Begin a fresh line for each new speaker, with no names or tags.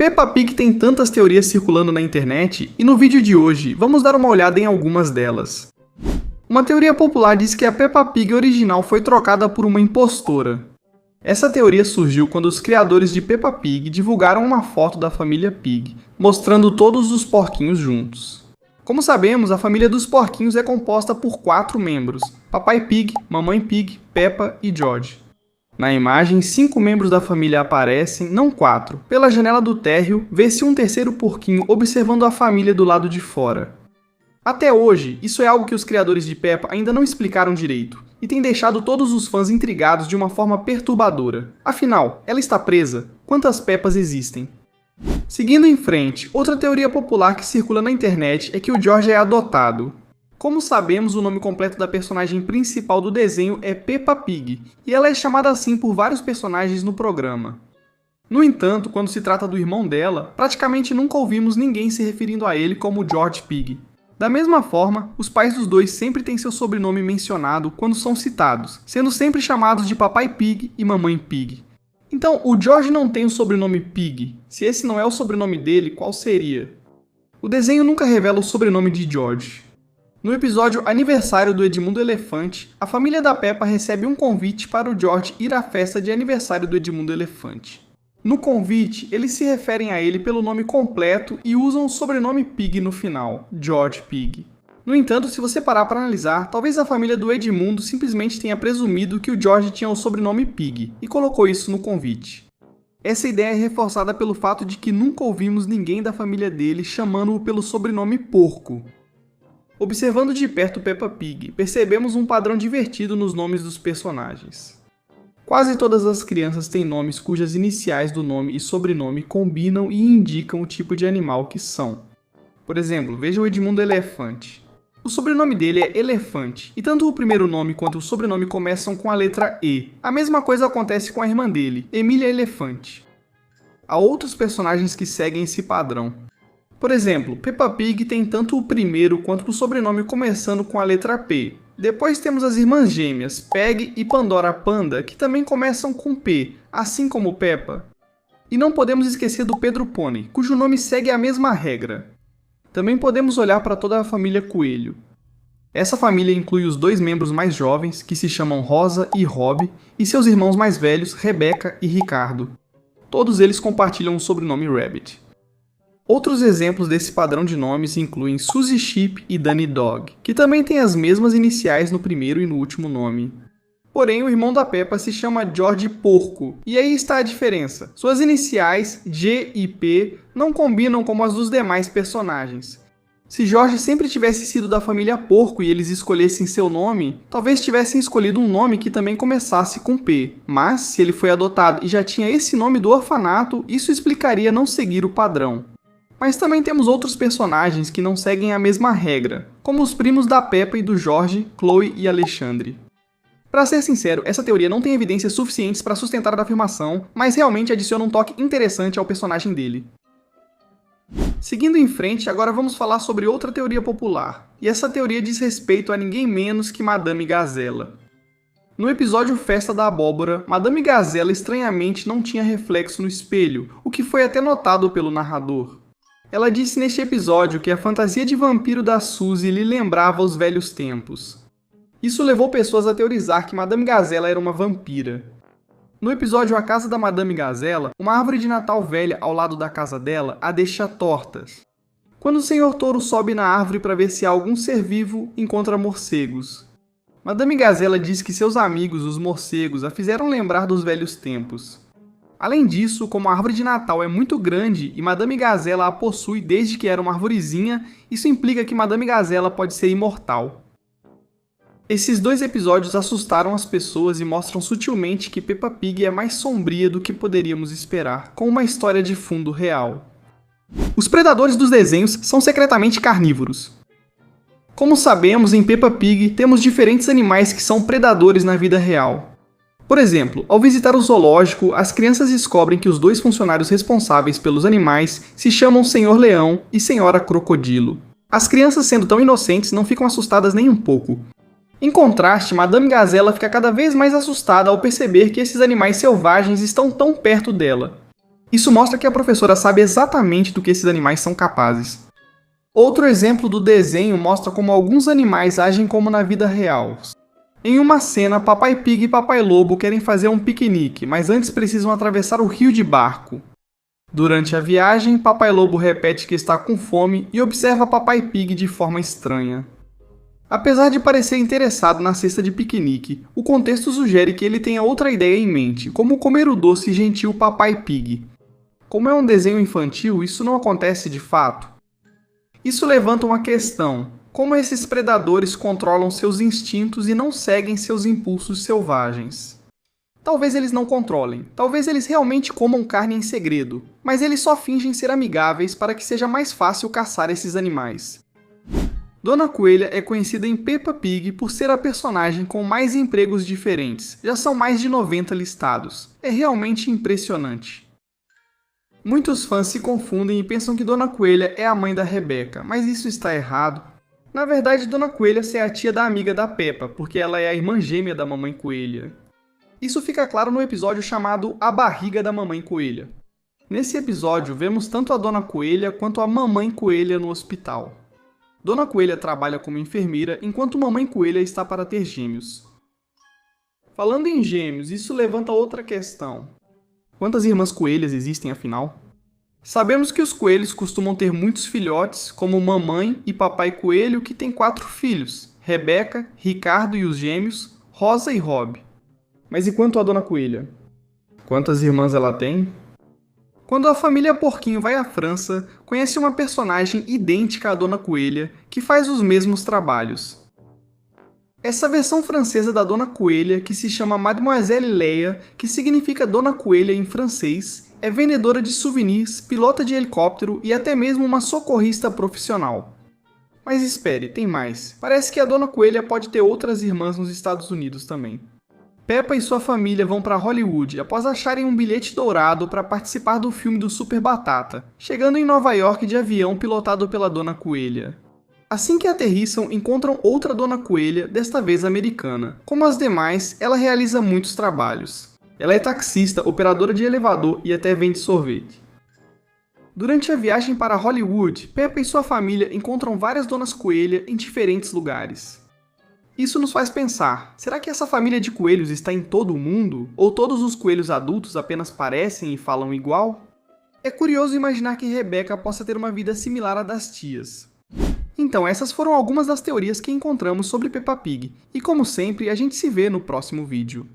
Peppa Pig tem tantas teorias circulando na internet e no vídeo de hoje vamos dar uma olhada em algumas delas. Uma teoria popular diz que a Peppa Pig original foi trocada por uma impostora. Essa teoria surgiu quando os criadores de Peppa Pig divulgaram uma foto da família Pig, mostrando todos os porquinhos juntos. Como sabemos, a família dos porquinhos é composta por 4 membros: Papai Pig, Mamãe Pig, Peppa e George. Na imagem, 5 membros da família aparecem, não 4. Pela janela do térreo, vê-se um terceiro porquinho observando a família do lado de fora. Até hoje, isso é algo que os criadores de Peppa ainda não explicaram direito, e tem deixado todos os fãs intrigados de uma forma perturbadora. Afinal, ela está presa? Quantas Peppas existem? Seguindo em frente, outra teoria popular que circula na internet é que o George é adotado. Como sabemos, o nome completo da personagem principal do desenho é Peppa Pig, e ela é chamada assim por vários personagens no programa. No entanto, quando se trata do irmão dela, praticamente nunca ouvimos ninguém se referindo a ele como George Pig. Da mesma forma, os pais dos dois sempre têm seu sobrenome mencionado quando são citados, sendo sempre chamados de Papai Pig e Mamãe Pig. Então, o George não tem o sobrenome Pig. Se esse não é o sobrenome dele, qual seria? O desenho nunca revela o sobrenome de George. No episódio Aniversário do Edmundo Elefante, a família da Peppa recebe um convite para o George ir à festa de aniversário do Edmundo Elefante. No convite, eles se referem a ele pelo nome completo e usam o sobrenome Pig no final, George Pig. No entanto, se você parar para analisar, talvez a família do Edmundo simplesmente tenha presumido que o George tinha o sobrenome Pig e colocou isso no convite. Essa ideia é reforçada pelo fato de que nunca ouvimos ninguém da família dele chamando-o pelo sobrenome Porco. Observando de perto Peppa Pig, percebemos um padrão divertido nos nomes dos personagens. Quase todas as crianças têm nomes cujas iniciais do nome e sobrenome combinam e indicam o tipo de animal que são. Por exemplo, veja o Edmundo Elefante. O sobrenome dele é Elefante, e tanto o primeiro nome quanto o sobrenome começam com a letra E. A mesma coisa acontece com a irmã dele, Emília Elefante. Há outros personagens que seguem esse padrão. Por exemplo, Peppa Pig tem tanto o primeiro quanto o sobrenome começando com a letra P. Depois temos as irmãs gêmeas, Peg e Pandora Panda, que também começam com P, assim como Peppa. E não podemos esquecer do Pedro Pony, cujo nome segue a mesma regra. Também podemos olhar para toda a família Coelho. Essa família inclui os 2 membros mais jovens, que se chamam Rosa e Rob, e seus irmãos mais velhos, Rebecca e Ricardo. Todos eles compartilham o sobrenome Rabbit. Outros exemplos desse padrão de nomes incluem Suzy Sheep e Danny Dog, que também têm as mesmas iniciais no primeiro e no último nome. Porém, o irmão da Peppa se chama George Porco, e aí está a diferença. Suas iniciais, G e P, não combinam como as dos demais personagens. Se George sempre tivesse sido da família Porco e eles escolhessem seu nome, talvez tivessem escolhido um nome que também começasse com P. Mas, se ele foi adotado e já tinha esse nome do orfanato, isso explicaria não seguir o padrão. Mas também temos outros personagens que não seguem a mesma regra, como os primos da Peppa e do George, Chloe e Alexandre. Para ser sincero, essa teoria não tem evidências suficientes para sustentar a afirmação, mas realmente adiciona um toque interessante ao personagem dele. Seguindo em frente, agora vamos falar sobre outra teoria popular, e essa teoria diz respeito a ninguém menos que Madame Gazella. No episódio Festa da Abóbora, Madame Gazella estranhamente não tinha reflexo no espelho, o que foi até notado pelo narrador. Ela disse neste episódio que a fantasia de vampiro da Suzy lhe lembrava os velhos tempos. Isso levou pessoas a teorizar que Madame Gazella era uma vampira. No episódio A Casa da Madame Gazella, uma árvore de Natal velha ao lado da casa dela a deixa tortas. Quando o Senhor Touro sobe na árvore para ver se há algum ser vivo, encontra morcegos. Madame Gazella diz que seus amigos, os morcegos, a fizeram lembrar dos velhos tempos. Além disso, como a árvore de Natal é muito grande e Madame Gazella a possui desde que era uma arvorezinha, isso implica que Madame Gazella pode ser imortal. Esses 2 episódios assustaram as pessoas e mostram sutilmente que Peppa Pig é mais sombria do que poderíamos esperar, com uma história de fundo real. Os predadores dos desenhos são secretamente carnívoros. Como sabemos, em Peppa Pig temos diferentes animais que são predadores na vida real. Por exemplo, ao visitar o zoológico, as crianças descobrem que os 2 funcionários responsáveis pelos animais se chamam Senhor Leão e Senhora Crocodilo. As crianças, sendo tão inocentes, não ficam assustadas nem um pouco. Em contraste, Madame Gazella fica cada vez mais assustada ao perceber que esses animais selvagens estão tão perto dela. Isso mostra que a professora sabe exatamente do que esses animais são capazes. Outro exemplo do desenho mostra como alguns animais agem como na vida real. Em uma cena, Papai Pig e Papai Lobo querem fazer um piquenique, mas antes precisam atravessar o rio de barco. Durante a viagem, Papai Lobo repete que está com fome e observa Papai Pig de forma estranha. Apesar de parecer interessado na cesta de piquenique, o contexto sugere que ele tenha outra ideia em mente, como comer o doce gentil Papai Pig. Como é um desenho infantil, isso não acontece de fato. Isso levanta uma questão: como esses predadores controlam seus instintos e não seguem seus impulsos selvagens? Talvez eles não controlem, talvez eles realmente comam carne em segredo, mas eles só fingem ser amigáveis para que seja mais fácil caçar esses animais. Dona Coelha é conhecida em Peppa Pig por ser a personagem com mais empregos diferentes, já são mais de 90 listados. É realmente impressionante. Muitos fãs se confundem e pensam que Dona Coelha é a mãe da Rebeca, mas isso está errado. Na verdade, Dona Coelha é a tia da amiga da Peppa, porque ela é a irmã gêmea da Mamãe Coelha. Isso fica claro no episódio chamado A Barriga da Mamãe Coelha. Nesse episódio, vemos tanto a Dona Coelha quanto a Mamãe Coelha no hospital. Dona Coelha trabalha como enfermeira, enquanto Mamãe Coelha está para ter gêmeos. Falando em gêmeos, isso levanta outra questão. Quantas irmãs coelhas existem, afinal? Sabemos que os coelhos costumam ter muitos filhotes, como Mamãe e Papai Coelho, que tem 4 filhos, Rebeca, Ricardo e os gêmeos, Rosa e Rob. Mas e quanto a Dona Coelha? Quantas irmãs ela tem? Quando a família Porquinho vai à França, conhece uma personagem idêntica à Dona Coelha, que faz os mesmos trabalhos. Essa versão francesa da Dona Coelha, que se chama Mademoiselle Leia, que significa Dona Coelha em francês, é vendedora de souvenirs, pilota de helicóptero e até mesmo uma socorrista profissional. Mas espere, tem mais. Parece que a Dona Coelha pode ter outras irmãs nos Estados Unidos também. Peppa e sua família vão para Hollywood após acharem um bilhete dourado para participar do filme do Super Batata, chegando em Nova York de avião pilotado pela Dona Coelha. Assim que aterrissam, encontram outra Dona Coelha, desta vez americana. Como as demais, ela realiza muitos trabalhos. Ela é taxista, operadora de elevador e até vende sorvete. Durante a viagem para Hollywood, Peppa e sua família encontram várias Donas Coelha em diferentes lugares. Isso nos faz pensar, será que essa família de coelhos está em todo o mundo? Ou todos os coelhos adultos apenas parecem e falam igual? É curioso imaginar que Rebeca possa ter uma vida similar à das tias. Então, essas foram algumas das teorias que encontramos sobre Peppa Pig, e como sempre, a gente se vê no próximo vídeo.